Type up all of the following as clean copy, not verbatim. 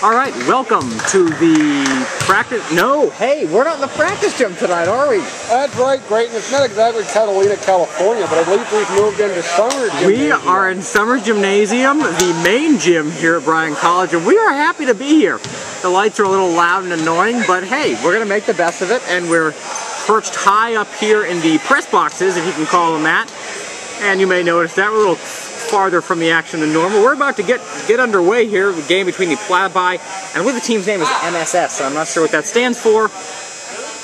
All right, welcome to the practice. No, hey, we're not in the practice gym tonight, are we? That's right, great. And it's not exactly Catalina, California, but I believe we've moved into Summer Gymnasium. We are in Summer Gymnasium, the main gym here at Bryan College, and we are happy to be here. The lights are a little loud and annoying, but hey, we're going to make the best of it, and we're perched high up here in the press boxes, if you can call them that. And you may notice that we're a little farther from the action than normal. We're about to get underway here, the game between the Platypi, and I believe the team's name is MSS, so I'm not sure what that stands for,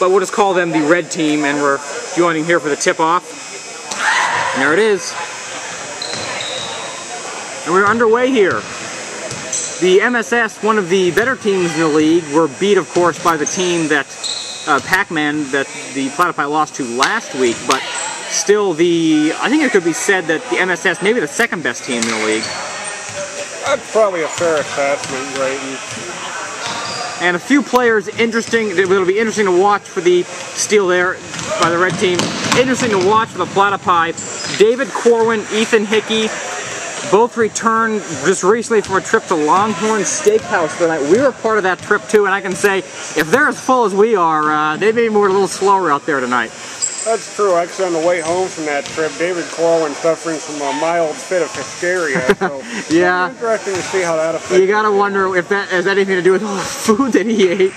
but we'll just call them the red team, and we're joining here for the tip-off. And there it is. And we're underway here. The MSS, one of the better teams in the league, were beat, of course, by the team that Pac-Man that the Platypi lost to last week, but still, I think it could be said that the MSS may be the second best team in the league. That's probably a fair assessment, Grayton. And a few players interesting. It'll be interesting to watch for the steal there by the red team. Interesting to watch for the Platypi. David Corwin, Ethan Hickey, both returned just recently from a trip to Longhorn Steakhouse tonight. We were part of that trip too, and I can say, if they're as full as we are, they may be a little slower out there tonight. That's true. Actually, on the way home from that trip, David Corwin suffering from a mild fit of hysteria. So yeah, it's interesting to see how that affects. You gotta wonder if that has anything to do with all the food that he ate.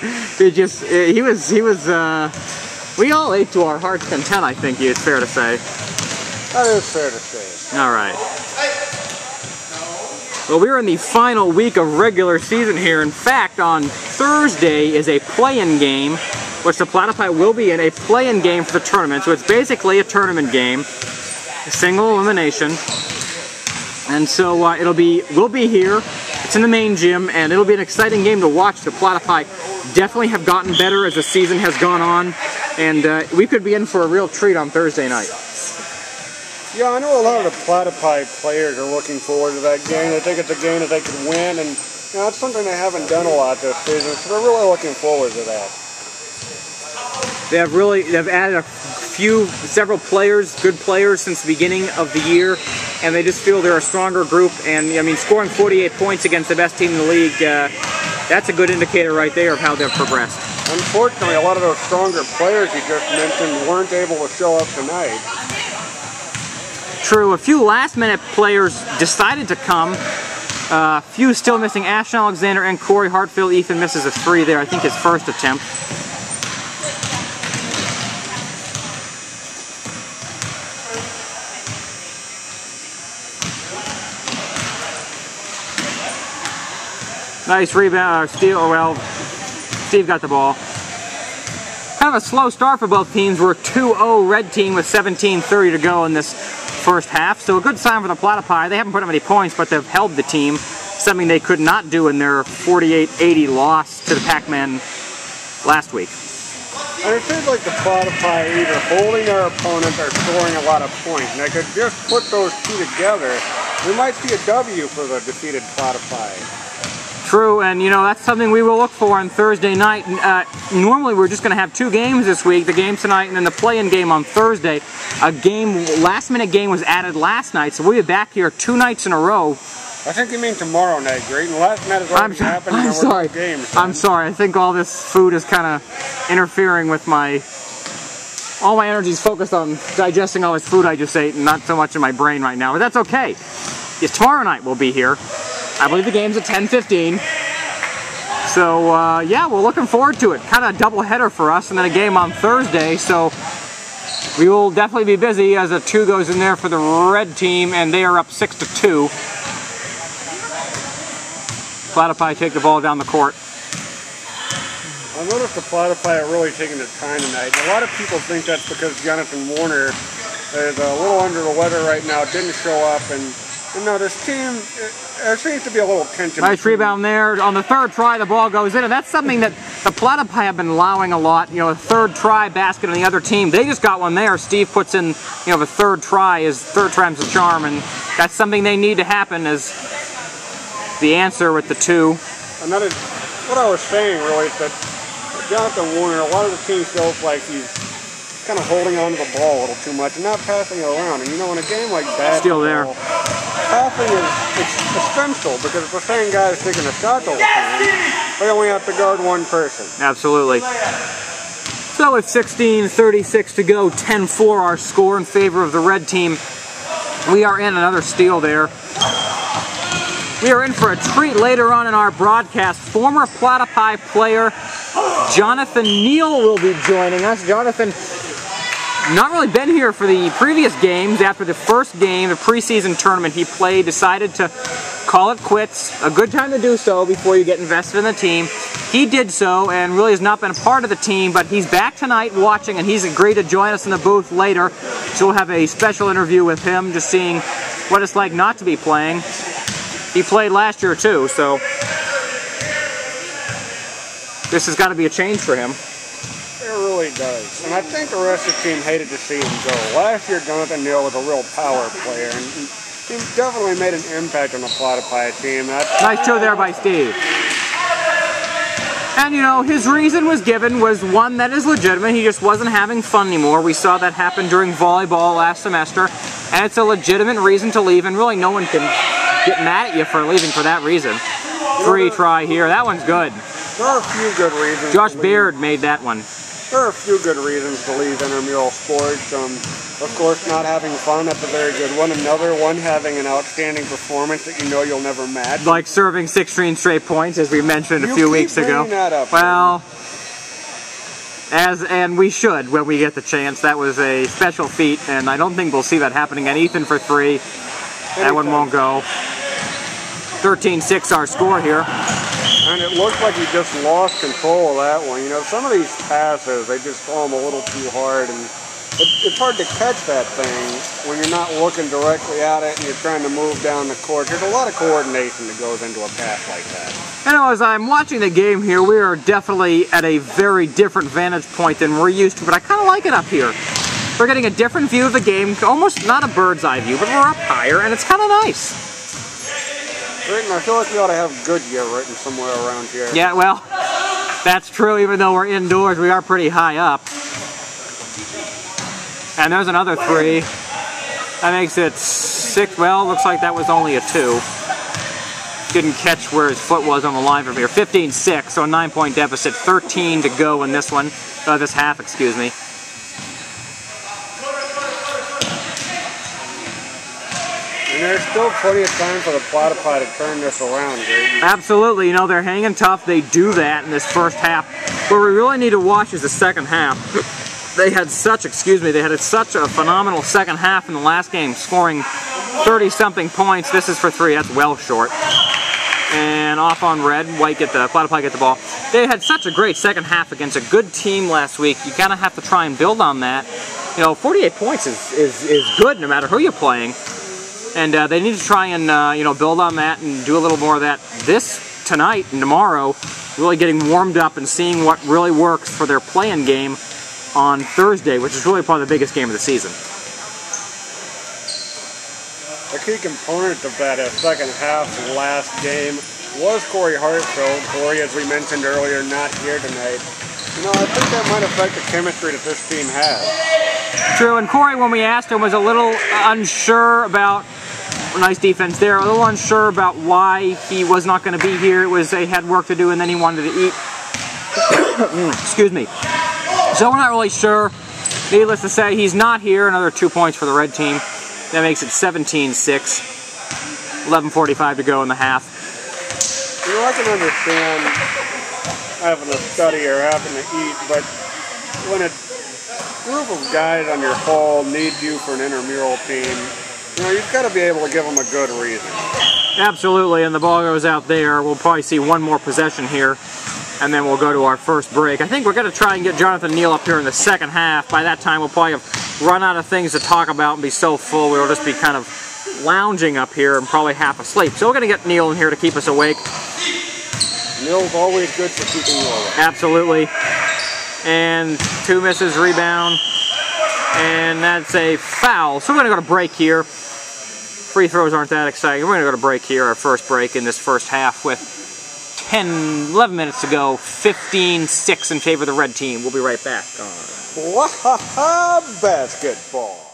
We all ate to our heart's content, I think it's fair to say. That is fair to say. All right. Well, we're in the final week of regular season here. In fact, on Thursday is a play-in game, which the Platypi will be in a play-in game for the tournament. So it's basically a tournament game, a single elimination. And so we'll be here. It's in the main gym, and it'll be an exciting game to watch. The Platypi definitely have gotten better as the season has gone on, and we could be in for a real treat on Thursday night. Yeah, I know a lot of the Platypi players are looking forward to that game. They think it's a game that they could win, and you know, it's something they haven't done a lot this season, so they're really looking forward to that. They've added several players, good players since the beginning of the year, and they just feel they're a stronger group. And I mean, scoring 48 points against the best team in the league, that's a good indicator right there of how they've progressed. Unfortunately, a lot of those stronger players you just mentioned weren't able to show up tonight. True, a few last-minute players decided to come. A few still missing. Ashton Alexander and Corey Hartfield. Ethan misses a 3 there, I think his first attempt. Nice rebound, steal. Oh, well, Steve got the ball. Kind of a slow start for both teams. We're 2-0 red team with 17:30 to go in this first half. So a good sign for the Platypi. They haven't put up any points, but they've held the team, something they could not do in their 48-80 loss to the Pac-Man last week. And it seems like the Platypi are either holding their opponents or scoring a lot of points. And they could just put those two together. We might see a W for the defeated Platypi. True, and you know, that's something we will look for on Thursday night. Normally we're just going to have 2 games this week, the game tonight and then the play-in game on Thursday. A last-minute game was added last night, so we'll be back here 2 nights in a row. I think you mean tomorrow night, Grayton. Last night has already happened. I'm sorry. I'm sorry. I think all this food is kind of interfering with all my energy is focused on digesting all this food I just ate and not so much in my brain right now, but that's okay. Yes, tomorrow night we'll be here. I believe the game's at 10:15. So, yeah, we're looking forward to it. Kind of a doubleheader for us, and then a game on Thursday. So, we will definitely be busy as a 2 goes in there for the red team, and they are up 6-2. Platypi take the ball down the court. I noticed the Platypi are really taking their time tonight. A lot of people think that's because Jonathan Warner is a little under the weather right now, didn't show up, and you know, this team, there seems to be a little tension. Nice rebound there. On the 3rd try, the ball goes in, and that's something that the Platypi have been allowing a lot. You know, a 3rd try basket on the other team. They just got one there. Steve puts in, you know, the 3rd try. His 3rd time's the charm, and that's something they need to happen as the answer with the 2. And that is what I was saying, really, is that Jonathan Warner, a lot of the team feels like he's kind of holding on to the ball a little too much and not passing it around. And you know, in a game like that, still there. passing is essential because if the same guy is taking a shot all the time, they only have to guard one person. Absolutely. So with 16:36 to go, 10-4 our score in favor of the red team. We are in another steal there. We are in for a treat later on in our broadcast. Former Platypi player Jonathan Neal will be joining us. Jonathan, not really been here for the previous games. After the first game, the preseason tournament he played, decided to call it quits. A good time to do so before you get invested in the team. He did so and really has not been a part of the team, but he's back tonight watching, and he's agreed to join us in the booth later. So we'll have a special interview with him, just seeing what it's like not to be playing. He played last year too, so this has got to be a change for him. It really does. And I think the rest of the team hated to see him go. Last year, Jonathan Neal was a real power player, and he definitely made an impact on the Platypi team. Nice show there by Steve. And you know, his reason was given was one that is legitimate. He just wasn't having fun anymore. We saw that happen during volleyball last semester, and it's a legitimate reason to leave, and really no one can get mad at you for leaving for that reason. Free try here. That one's good. There are a few good reasons. Josh Baird made that one. There are a few good reasons to leave intramural sports. Of course, not having fun, that's a very good one. Another one, having an outstanding performance that you know you'll never match. Like serving 16 straight points, as we mentioned a few weeks ago. That up, well, and we should when we get the chance. That was a special feat, and I don't think we'll see that happening. And Ethan for three. That one won't go. 13-6 our score here. And it looks like he just lost control of that one. You know, some of these passes, they just throw them a little too hard, and it's hard to catch that thing when you're not looking directly at it and you're trying to move down the court. There's a lot of coordination that goes into a pass like that. You know, as I'm watching the game here, we are definitely at a very different vantage point than we're used to, but I kind of like it up here. We're getting a different view of the game, almost not a bird's eye view, but we're up higher, and it's kind of nice. Britton, I feel like we ought to have Goodyear written somewhere around here. Yeah, well, that's true. Even though we're indoors, we are pretty high up. And there's another three. That makes it 6. Well, looks like that was only a 2. Didn't catch where his foot was on the line from here. 15-6, so a 9-point deficit. 13 to go in this one. This half, excuse me. And there's still plenty of time for the Platypi to turn this around, Grady. Absolutely. You know, they're hanging tough. They do that in this first half. Where we really need to watch is the second half. They had such a phenomenal second half in the last game, scoring 30-something points. This is for 3. That's well short. And off on red. Platypi get the ball. They had such a great second half against a good team last week. You kind of have to try and build on that. You know, 48 points is good no matter who you're playing. And they need to try and build on that and do a little more of that tonight and tomorrow, really getting warmed up and seeing what really works for their play-in game on Thursday, which is really probably the biggest game of the season. A key component of that second half last game was Corey Hartfield. Corey, as we mentioned earlier, not here tonight. You know, I think that might affect the chemistry that this team has. True, and Corey, when we asked him, was a little unsure about. Nice defense there. A little unsure about why he was not going to be here. It was they had work to do and then he wanted to eat. Excuse me. So we're not really sure. Needless to say, he's not here. Another 2 points for the red team. That makes it 17-6. 11:45 to go in the half. You know, I can understand having to study or having to eat, but when a group of guys on your hall need you for an intramural team, you know, you've got to be able to give them a good reason. Absolutely, and the ball goes out there. We'll probably see one more possession here, and then we'll go to our first break. I think we're going to try and get Jonathan Neal up here in the second half. By that time, we'll probably have run out of things to talk about and be so full we'll just be kind of lounging up here and probably half asleep. So we're going to get Neal in here to keep us awake. Neal's always good for keeping you awake. Absolutely. And 2 misses, rebound, and that's a foul. So we're going to go to break here. Free throws aren't that exciting. We're going to go to break here, our first break in this first half with 11 minutes to go. 15-6 in favor of the red team. We'll be right back on Basketball.